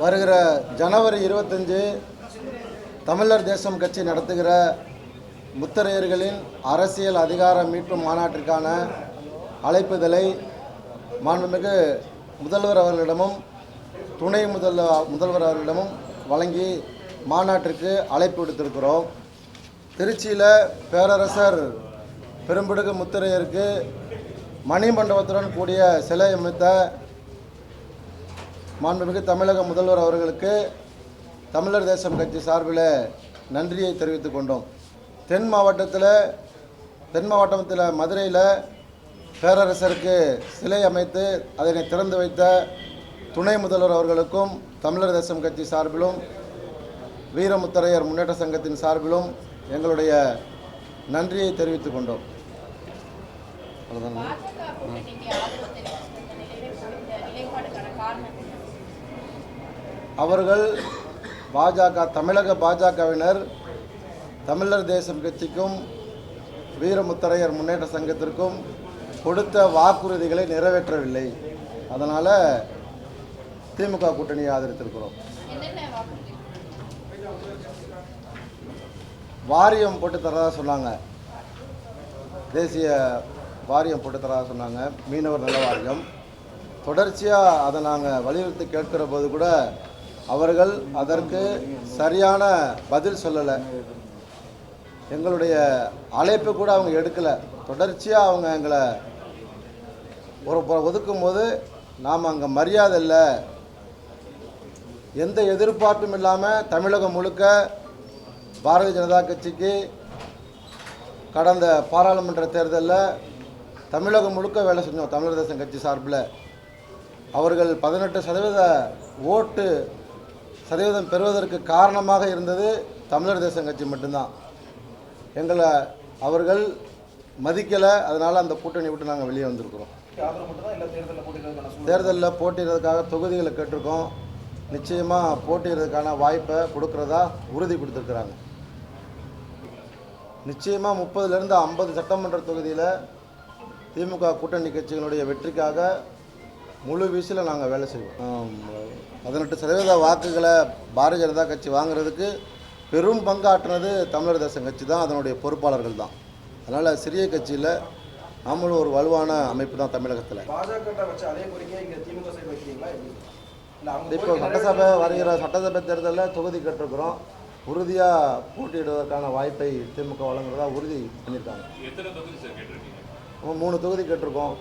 வருகிற ஜனவரி 25 தமிழர் தேசம் கட்சி நடத்துகிற முத்தரையர்களின் அரசியல் அதிகார மீட்பு மாநாட்டிற்கான அழைப்புதலை மாண்புமிகு முதல்வர் அவர்களிடமும் துணை முதல்வர் அவர்களிடமும் வழங்கி மாநாட்டிற்கு அழைப்பு விடுத்திருக்கிறோம். திருச்சியில் பேரரசர் பெரும்பிடுகு முத்தரையருக்கு மணிமண்டபத்துடன் கூடிய சிலை அமைத்த மாண்புமிகு தமிழக முதல்வர் அவர்களுக்கு தமிழர் தேசம் கட்சி சார்பில் நன்றியை தெரிவித்துக் கொண்டோம். தென் மாவட்டத்தில் மதுரையில் பேரரசருக்கு சிலை அமைத்து அதனை திறந்து வைத்த துணை முதல்வர் அவர்களுக்கும் தமிழர் தேசம் கட்சி சார்பிலும் வீரமுத்தரையர் முன்னேற்ற சங்கத்தின் சார்பிலும் எங்களுடைய நன்றியை தெரிவித்துக் கொண்டோம். அவர்கள் தமிழக பாஜகவினர் தமிழர் தேசம் கட்சிக்கும் வீரமுத்தரையர் முன்னேற்ற சங்கத்திற்கும் கொடுத்த வாக்குறுதிகளை நிறைவேற்றவில்லை. அதனால் திமுக கூட்டணியை ஆதரித்திருக்கிறோம். வாரியம் போட்டு தரதா சொன்னாங்க, தேசிய வாரியம் போட்டு தரதா சொன்னாங்க, மீனவர் நல வாரியம். தொடர்ச்சியாக அதை நாங்கள் வலியுறுத்தி கேட்கிற போது கூட அவர்கள் அதற்கு சரியான பதில் சொல்லலை. எங்களுடைய அழைப்பு கூட அவங்க எடுக்கலை. தொடர்ச்சியாக அவங்க எங்களை ஒதுக்கும் போது நாம் அங்கே மரியாதை இல்லை, எந்த எதிர்பார்ப்பும் இல்லாமல் தமிழகம் முழுக்க பாரதிய ஜனதா கட்சிக்கு கடந்த பாராளுமன்ற தேர்தலில் தமிழகம் முழுக்க வேலை செஞ்சோம். தமிழர் தேசம் கட்சி சார்பில் அவர்கள் 18% ஓட்டு சதவீதம் பெறுவதற்கு காரணமாக இருந்தது தமிழர் தேசம் கட்சி மட்டும்தான். எங்களை அவர்கள் மதிக்கலை. அதனால் அந்த கூட்டணி விட்டு நாங்கள் வெளியே வந்திருக்கிறோம். தேர்தலில் போட்டியிடுறதுக்காக தொகுதிகளை கேட்டிருக்கோம். நிச்சயமாக போட்டியிடுறதுக்கான வாய்ப்பை கொடுக்குறதா உறுதி கொடுத்துருக்குறாங்க. நிச்சயமாக 30லேருந்து 50 சட்டமன்ற தொகுதியில் திமுக கூட்டணி கட்சிகளுடைய வெற்றிக்காக முழு வீச்சில் நாங்கள் வேலை செய்வோம். 18% வாக்குகளை பாரதிய ஜனதா கட்சி வாங்குறதுக்கு பெரும் பங்காற்றினது தமிழர் தேசம் கட்சி தான், அதனுடைய பொறுப்பாளர்கள் தான். அதனால் சிறிய கட்சியில் நாமளும் ஒரு வலுவான அமைப்பு தான் தமிழகத்தில். இப்போ சட்டசபை தேர்தலில் தொகுதி கேட்டிருக்கிறோம். உறுதியாக போட்டியிடுவதற்கான வாய்ப்பை திமுக வழங்குறதா உறுதி பண்ணியிருக்காங்க. 3 தொகுதி கேட்டிருக்கோம்.